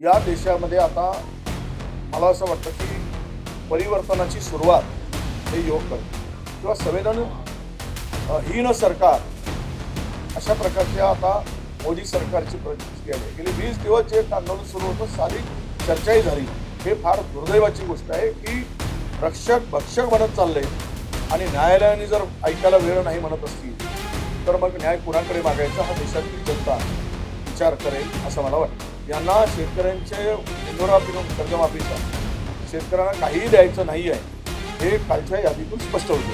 या देशामध्ये आता मला असं वाटतं की परिवर्तनाची सुरुवात हे योग करते किंवा संवेदनहीन सरकार अशा प्रकारचे आता मोदी सरकारची परिस्थिती आहे। गेली 20 दिवस जे आंदोलन सुरू होतं सारी चर्चाही झाली। हे फार दुर्दैवाची गोष्ट आहे की रक्षक भक्षक बनत चालले आणि न्यायालयाने जर ऐकायला वेळ नाही म्हणत असतील तर मग न्याय कुणाकडे मागायचा हा देशातील जनता विचार करेल असं मला वाटतं। यांना शेतकऱ्यांचे इंदोरा पिरून कर्जमाफीचा शेतकऱ्यांना काहीही द्यायचं नाही आहे हे कालच्या यादीतून स्पष्ट होते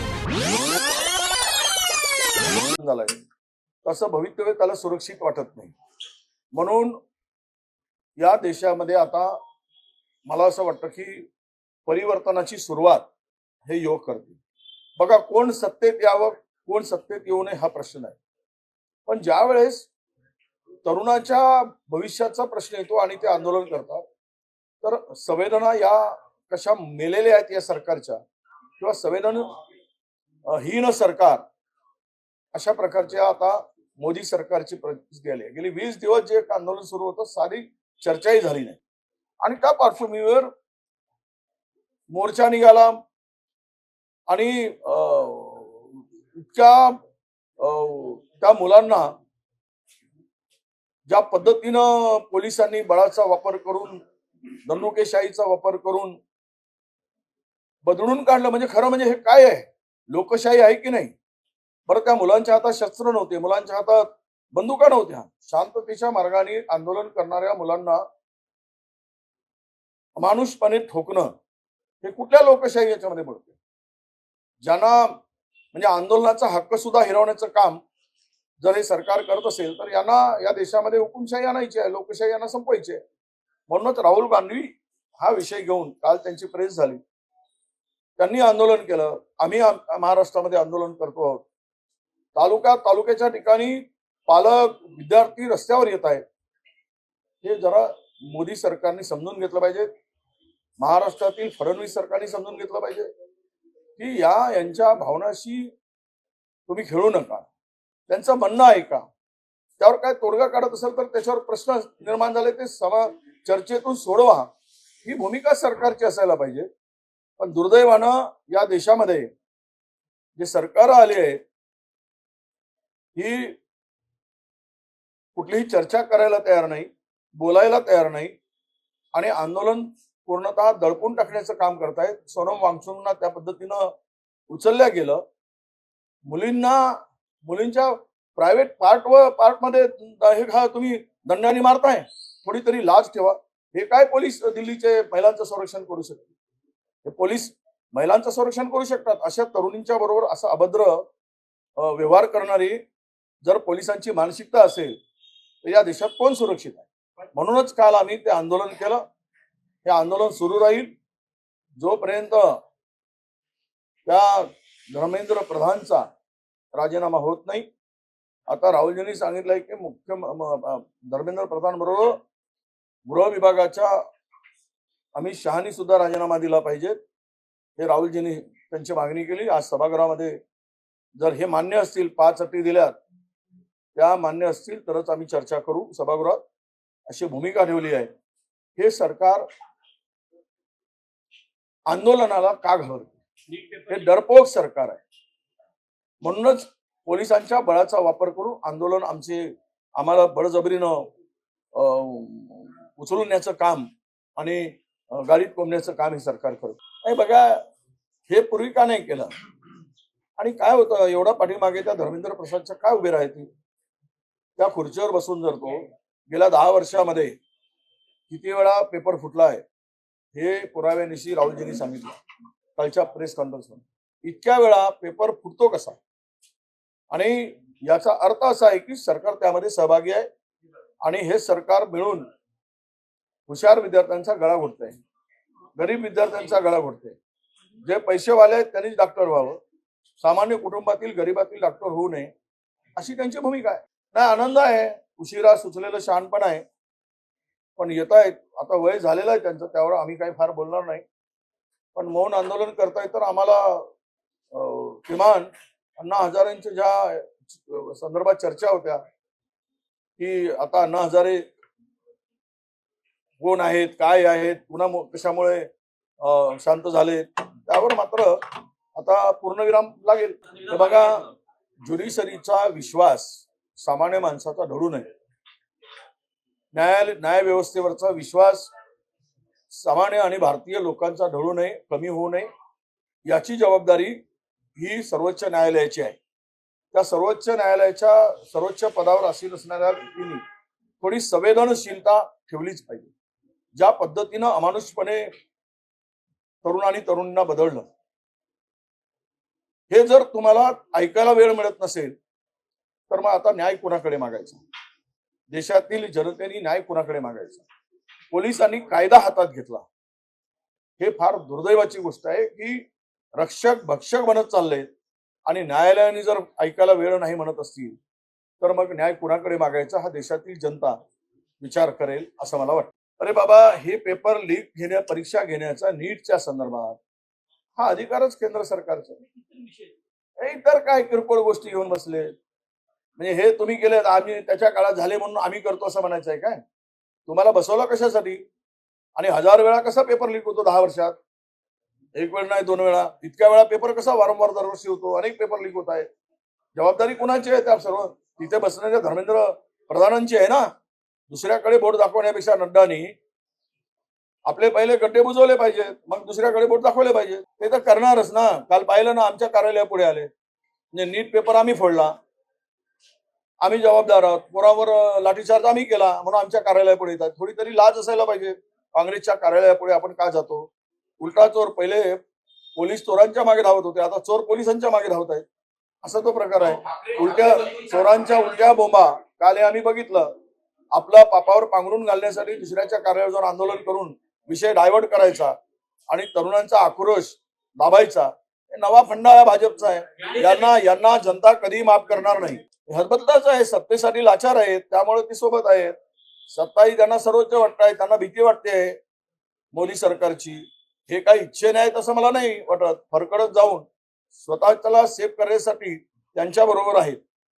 झालंय। तसं भवितव्य त्याला सुरक्षित वाटत नाही। म्हणून या देशामध्ये आता मला असं वाटतं की परिवर्तनाची सुरुवात हे योग करते। बघा कोण सत्तेत यावं कोण सत्तेत येऊ नये हा प्रश्न आहे, पण ज्या वेळेस तरुणाच्या भविष्याचा प्रश्न येतो आणि ते आंदोलन करतात तर संवेदना या कशा मेलेल्या आहेत या सरकारच्या किंवा संवेदनहीन सरकार अशा प्रकारचे आता मोदी सरकारची परिस्थिती आली आहे। गेली 20 दिवस जे आंदोलन सुरू होतं सारी चर्चाही झाली नाही आणि त्या पार्श्वभूमीवर मोर्चा निघाला आणि इतक्या त्या मुलांना ज्या पद्धतीनं पोलिसांनी बळाचा वापर करून दणुकेशाहीचा वापर करून बदलून काढलं म्हणजे खरं म्हणजे हे काय आहे, लोकशाही आहे की नाही? बरं त्या मुलांच्या हातात शस्त्र नव्हते, मुलांच्या हातात बंदुका नव्हत्या। शांततेच्या मार्गाने आंदोलन करणाऱ्या मुलांना अमानुषपणे ठोकणं हे कुठल्या लोकशाही याच्यामध्ये पडते? ज्यांना म्हणजे आंदोलनाचा हक्क सुद्धा हिरावण्याचं काम जर हे सरकार करत असेल तर यांना या देशामध्ये हुकुमशाही आणायची आहे, लोकशाही यांना संपवायची आहे। म्हणूनच राहुल गांधी हा विषय घेऊन काल त्यांची प्रेस झाली, त्यांनी आंदोलन केलं। आम्ही महाराष्ट्रामध्ये आंदोलन करतो आहोत। तालुक्याच्या ठिकाणी पालक विद्यार्थी रस्त्यावर येत आहेत। हे जरा मोदी सरकारने समजून घेतलं पाहिजे, महाराष्ट्रातील फडणवीस सरकारने समजून घेतलं पाहिजे की यांच्या भावनाशी तुम्ही खेळू नका, त्यांचं म्हणणं ऐका, त्यावर काय तोडगा काढत असेल तर त्याच्यावर प्रश्न निर्माण झाले ते चर्चेतून सोडवा, ही भूमिका सरकारची असायला पाहिजे। पण दुर्दैवानं या देशामध्ये जे सरकार आली आहे ही कुठलीही चर्चा करायला तयार नाही, बोलायला तयार नाही आणि आंदोलन पूर्णतः दडपून टाकण्याचं काम करतायत। सोनम वांगचुकना त्या पद्धतीनं उचलल्या गेलं। मुलींच्या प्रायव्हेट पार्टमध्ये हे तुम्ही दंडाने मारताय, थोडी तरी लाज ठेवा। हे काय पोलीस दिल्लीचे महिलांचं संरक्षण करू शकतात? हे पोलीस महिलांचं संरक्षण करू शकतात? अशा तरुणींच्या बरोबर असा अभद्र व्यवहार करणारी जर पोलिसांची मानसिकता असेल तर या देशात कोण सुरक्षित आहे? म्हणूनच काल आम्ही ते आंदोलन केलं। हे आंदोलन सुरू राहील जोपर्यंत त्या धर्मेंद्र प्रधानचा राजीनामा होत नाही। आता राहुलजींनी सांगितलंय की धर्मेंद्र प्रधान बरोबर गृह विभागाच्या अमित शहानी सुद्धा राजीनामा दिला पाहिजे। हे राहुलजींनी त्यांची मागणी केली। आज सभागृहामध्ये जर हे मान्य असतील, 5 अटी दिल्यात त्या मान्य असतील तरच आम्ही चर्चा करू सभागृहात, अशी भूमिका ठेवली आहे। हे सरकार आंदोलनाला का घाबरते? हे डरपोक सरकार आहे। म्हणूनच पोलिसांच्या बळाचा वापर करून आंदोलन आम्हाला बळजबरीनं उचलून न्यायचं काम आणि गाडीत कोंबण्याचं काम हे सरकार करतं। नाही बघा, हे पूर्वी का नाही केलं? आणि काय होतं एवढा पाठीमागे त्या धर्मेंद्र प्रसादच्या काय उभे राहतील? त्या खुर्चीवर बसून जर तो गेल्या 10 वर्षामध्ये किती वेळा पेपर फुटलाय हे पुराव्यानिशी राहुलजींनी सांगितलं कालच्या प्रेस कॉन्फरन्समध्ये। इतक्या वेळा पेपर फुटतो कसा? आणि याचा अर्थ असा आहे की सरकार त्यामध्ये सहभागी आहे आणि हे सरकार मिळून हुशार विद्यार्थ्यांचा गळा घोटतंय, गरीब विद्यार्थ्यांचा गळा घोटतंय। जे पैसेवाले आहेत त्यांनीच डॉक्टर व्हावं, सामान्य कुटुंबातील गरीबातील डॉक्टर होऊ नये अशी त्यांची भूमिका आहे। नाही आनंद आहे, उशिरा सुचलेलं शहाणपण आहे, पण येत आहेत। आता वय झालेलं आहे त्यांचं, त्यावर आम्ही काही फार बोलणार नाही। पण मौन आंदोलन करताय तर आम्हाला किमान अण्णा हजारेंच्या ज्या संदर्भात चर्चा होत्या की आता अण्णा हजारे कोण आहेत, काय आहेत, पुन्हा कशामुळे शांत झाले, त्यावर मात्र आता पूर्णविराम लागेल. हे बघा, ज्युडिशरीचा विश्वास सामान्य माणसाचा ढळू नये, न्याय व्यवस्थेवरचा विश्वास सामान्य आणि भारतीय लोकांचा ढळू नये, कमी होऊ नये, याची जबाबदारी ही सर्वोच्च न्यायालयाची आहे. त्या सर्वोच्च न्यायालयाच्या सर्वोच्च पदावर आसीन असणाऱ्या व्यक्तींनी थोडी संवेदनशीलता ठेवलीच पाहिजे. ज्या पद्धतीनं अमानुषपणे तरुणांनी तरुणींना बदललं, हे जर तुम्हाला ऐकायला वेळ मिळत नसेल तर मग आता न्याय कुणाकडे मागायचा? देशातील जनतेने न्याय कुणाकडे मागायचा? पोलिसांनी कायदा हातात घेतला. हे फार दुर्दैवाची गोष्ट आहे की रक्षक भक्षक बनत चालले आणि न्यायालयाने जर ऐकायला वेळ नाही म्हणत असतील तर मग न्याय कुणाकडे मागायचा हा देशातील जनता विचार करेल असं मला वाटतं. अरे बाबा, हे पेपर लीक परीक्षा घेण्याचा नीटच्या संदर्भात हा अधिकारच केंद्र सरकारचा. इतर काय किरकोळ गोष्टी घेऊन बसले, म्हणजे हे तुम्ही केले आम्ही त्याच्या काळात झाले म्हणून आम्ही करतो असं म्हणायचं आहे काय? तुम्हाला बसवलं कशासाठी? आणि 1000 वेळा कसा पेपर लीक होतो 10 वर्षात? एक वेळ नाही, 2 वेळा, इतक्या वेळा पेपर कसा वारंवार दरवर्षी होतो? अनेक पेपर लीक होत आहे. जबाबदारी कुणाची आहे? त्या सर्व तिथे बसणाऱ्या धर्मेंद्र प्रधानांची आहे ना. दुसऱ्याकडे बोट दाखवण्यापेक्षा नड्डानी आपले पहिले गड्डे बुजवले पाहिजेत, मग दुसऱ्याकडे बोट दाखवले पाहिजे. ते तर करणारच ना. काल पाहिलं ना, आमच्या कार्यालयापुढे आले, म्हणजे नीट पेपर आम्ही फोडला, आम्ही जबाबदार आहोत, पोरावर लाठीचार्ज आम्ही केला म्हणून आमच्या कार्यालयापुढे येतात. थोडी तरी लाज असायला पाहिजे. काँग्रेसच्या कार्यालयापुढे आपण का जातो? उलटा चोर, पहिले पोलीस चोरांच्या मागे धावत होते, आता चोर पोलिसांच्या मागे धावत आहेत, असा तो प्रकार आहे. उलट्या चोरांच्या उलट्या बोंबा काल आम्ही बघितलं. आपला पापावर पांघरून घालण्यासाठी दुसऱ्याच्या कार्यालयावर जाऊन आंदोलन करून विषय डायव्हर्ट करायचा आणि तरुणांचा आक्रोश दाबायचा, हे नवा फंडा आहे भाजपचा आहे. यांना जनता कधी माफ करणार नाही. हरबत्ताच आहे, सत्तेसाठी लाचार आहेत, त्यामुळे ती सोबत आहेत. सत्ताही त्यांना सर्वोच्च वाटत, त्यांना भीती वाटते मोदी सरकारची. हे काही इच्छेने आहेत असं मला नाही वाटत. फरकडत जाऊन स्वतःला सेफ करण्यासाठी त्यांच्या बरोबर आहेत,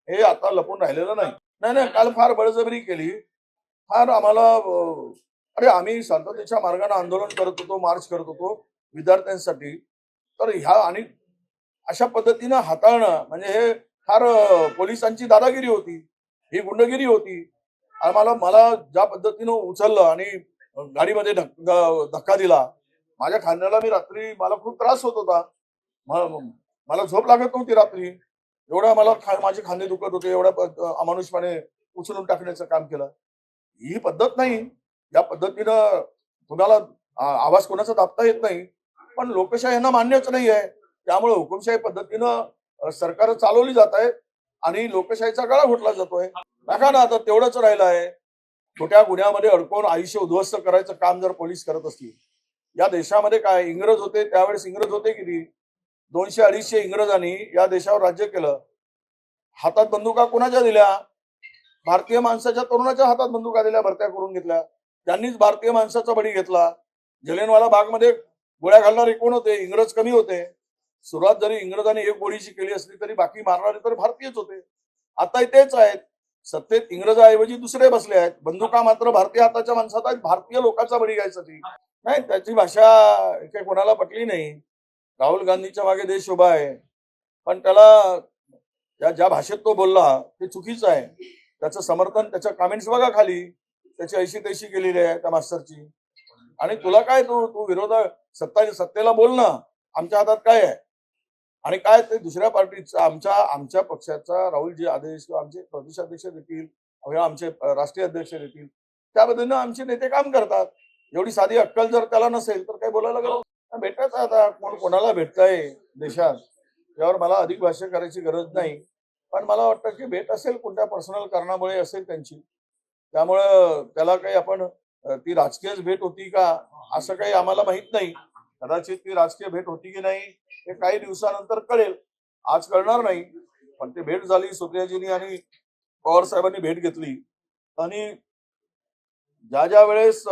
हे आता लपून राहिलेलं नाही. नाही, काल फार बळजबरी केली, फार आम्हाला अरे आम्ही शांततेच्या मार्गाने आंदोलन करत होतो, मार्च करत होतो विद्यार्थ्यांसाठी. तर ह्या आणि अशा पद्धतीनं हाताळणं म्हणजे हे फार पोलिसांची दादागिरी होती, ही गुंडगिरी होती. मला ज्या पद्धतीनं उचललं आणि गाडीमध्ये धक्का दिला, माझ्या खांद्याला रात्री मला खूप त्रास होत होता, मला झोप लागत नव्हती रात्री, एवढा मला माझे खांदे दुखत होते, एवढ्या अमानुषपणे उचलून टाकण्याचं काम केलं. ही पद्धत नाही. या पद्धतीनं तुम्हाला आवाज कोणाचा दाबता येत नाही, पण लोकशाही यांना मान्यच नाही आहे. त्यामुळे हुकुमशाही पद्धतीनं सरकार चालवली जात आहे आणि लोकशाहीचा गळा घोटला जातोय. बघा ना, आता तेवढंच राहिलं आहे. छोट्या गुन्ह्यामध्ये अडकवून आयुष्य उद्ध्वस्त करायचं काम जर पोलीस करत असतील, या देशामध्ये काय इंग्रज होते त्यावेळेस, इंग्रज होते किती, 200-250 इंग्रजांनी या देशावर राज्य केलं. हातात बंदुका कोणाच्या दिल्या? भारतीय माणसाच्या तरुणाच्या हातात बंदुका दिल्या, भरत्या करून घेतल्या. त्यांनीच भारतीय माणसाचा बळी घेतला. जलियनवाला बागमध्ये गोळ्या घालणारे कोण होते? इंग्रज कमी होते. सुरुवात जरी इंग्रजांनी एक गोळीची केली असली तरी बाकी मारणारे तर भारतीयच होते. आता तेच आहेत सत्तेत, इंग्रजाऐवजी दुसरे बसले आहेत. बंदुका मात्र भारतीय हाताच्या माणसात आहेत, भारतीय लोकांचा बळी घ्यायसाठी. नाही, त्याची भाषा काही कोणाला पटली नाही. राहुल गांधीच्या मागे देश उभा आहे, पण त्याला ज्या भाषेत तो बोलला ते चुकीचं आहे. त्याचं समर्थन, त्याच्या कमेंट्स बघा खाली, त्याची ऐशी तैशी केलेली आहे त्या मास्तरची. आणि तुला काय, तू सत्तेला बोल ना, आमच्या हातात काय आहे? आणि काय ते दुसऱ्या पार्टीचा, आमच्या पक्षाचा राहुलजी आदेश किंवा आमचे प्रदेशाध्यक्ष देतील किंवा आमचे राष्ट्रीय अध्यक्ष देतील, त्या पद्धतीनं आमचे नेते काम करतात. एवढी साधी अक्कल जर त्याला नसेल तर काय बोलायला गेलो? भेटायचं आता कोण कोणाला भेटतंय देशात, यावर मला अधिक भाष्य करायची गरज नाही. पण मला वाटतं की भेट असेल, कोणत्या पर्सनल कारणामुळे असेल त्यांची, त्यामुळं त्याला काही आपण ती राजकीयच भेट होती का असं काही आम्हाला माहित नाही. कदाचित ती राजकीय भेट होती की नाही हे काही दिवसानंतर कळेल, आज कळणार नाही. पण ती भेट झाली, सूर्याजींनी आणि पवार साहेबांनी भेट घेतली आणि ज्या वेळेस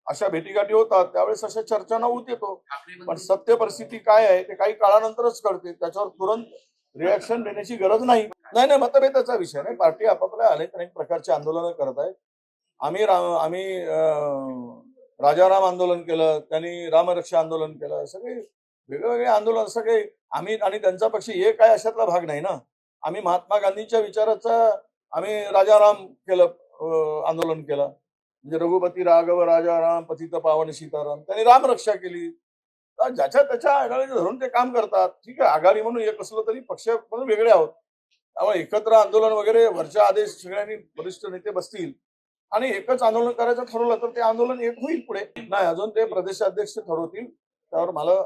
अशा भेटीगाठी होतात त्यावेळेस अशा चर्चांना ऊत येतो. पण सत्य परिस्थिती काय आहे ते काही काळानंतरच कळते, त्याच्यावर तुरंत रिॲक्शन देण्याची गरज नाही. मतभेदाचा विषय नाही. पार्टी आपापल्या अनेक प्रकारचे आंदोलनं करत आहेत. आम्ही राजाराम आंदोलन केलं, त्यांनी रामरक्षा आंदोलन केलं, सगळे वेगवेगळे आंदोलन सगळे आम्ही आणि त्यांचा पक्ष एक काय अशातला भाग नाही ना. आम्ही महात्मा गांधींच्या विचाराचा आम्ही राजाराम केलं, आंदोलन केलं. म्हणजे रघुपती राघव राजाराम पतित पावन सीताराम, त्यांनी रामरक्षा केली. तर ज्याच्या त्याच्या आघाडी धरून ते काम करतात. ठीक आहे, आघाडी म्हणून एक असलं तरी पक्ष म्हणून वेगळे आहोत. त्यामुळे एकत्र आंदोलन वगैरे वरच्या आदेश सगळ्यांनी वरिष्ठ नेते बसतील आणि एकच आंदोलन करायचं ठरवलं तर ते आंदोलन एक होईल पुढे. नाही, अजून ते प्रदेशाध्यक्ष ठरवतील, त्यावर मला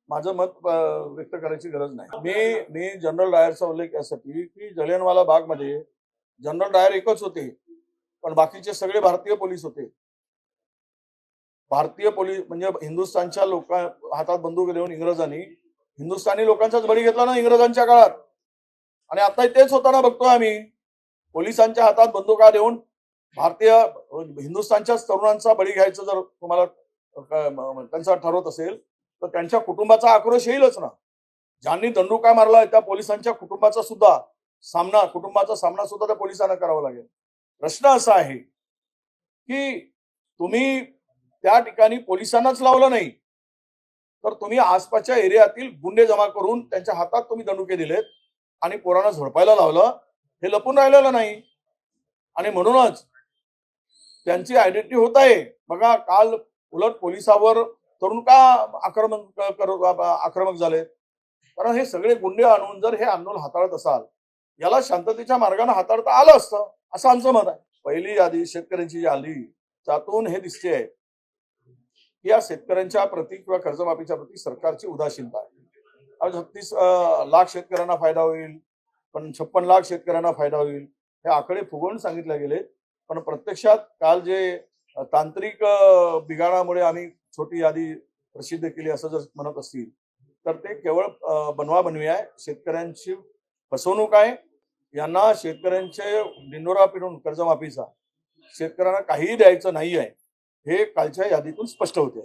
माझं मत व्यक्त करायची गरज नाही. मी जनरल डायरचा उल्लेख यासाठी की जलियांवाला बागमध्ये जनरल डायर एकच होते, पण बाकीचे सगळे भारतीय पोलीस होते. भारतीय पोलीस म्हणजे हिंदुस्थानच्या हातात बंदूक देऊन इंग्रजांनी हिंदुस्थानी लोकांचाच बळी घेतला ना इंग्रजांच्या काळात. आणि आता तेच होताना बघतोय आम्ही. पोलिसांच्या हातात बंदुका देऊन भारतीय हिंदुस्थानच्याच तरुणांचा बळी घ्यायचं जर तुम्हाला त्यांचा ठरवत असेल तर त्यांच्या कुटुंबाचा आक्रोश येईलच ना. ज्यांनी दंडुका मारला त्या पोलिसांच्या कुटुंबाचा सामना सुद्धा त्या पोलिसांना करावा लागेल. प्रश्न असा आहे की तुम्ही त्या ठिकाणी पोलिसांनाच लावलं नाही तर तुम्ही आसपासच्या एरियातील गुंडे जमा करून त्यांच्या हातात तुम्ही दंडुके दिलेत आणि पोरांना झोडपायला लावलं. हे लपून राहिलेलं नाही आणि म्हणूनच त्यांची आयडेंटिटी होत आहे. बघा, काल उलट पोलिसावर तरुण का आक्रमक झाले, कारण हे सगळे गुंडे आणून जर हे आंदोलन हाताळत असाल, याला शांततेच्या मार्गाने हाताळता आलं असतं असं आमचं मत आहे. पहिली यादी शेतकऱ्यांची जी आली त्यातून हे दिसते आहे की या शेतकऱ्यांच्या प्रती किंवा कर्जमाफीच्या प्रती सरकारची उदासीनता आहे. आज 36 लाख शेतकऱ्यांना फायदा होईल, पण 56 लाख शेतकऱ्यांना फायदा होईल, हे आकडे फुगवून सांगितले गेले. पण प्रत्यक्षात काल जे तांत्रिक बिघाडामुळे आम्ही छोटी यादी प्रसिद्ध केली असं जर म्हणत असतील तर ते केवळ बनवाबनवी आहे. शेतकऱ्यांची फसवणूक आहे. यांना शेतकऱ्यांचे दिंडोरा पिढून कर्जमाफीचा शेतकऱ्यांना काहीही द्यायचं नाही आहे, हे कालच्या यादीतून स्पष्ट होते.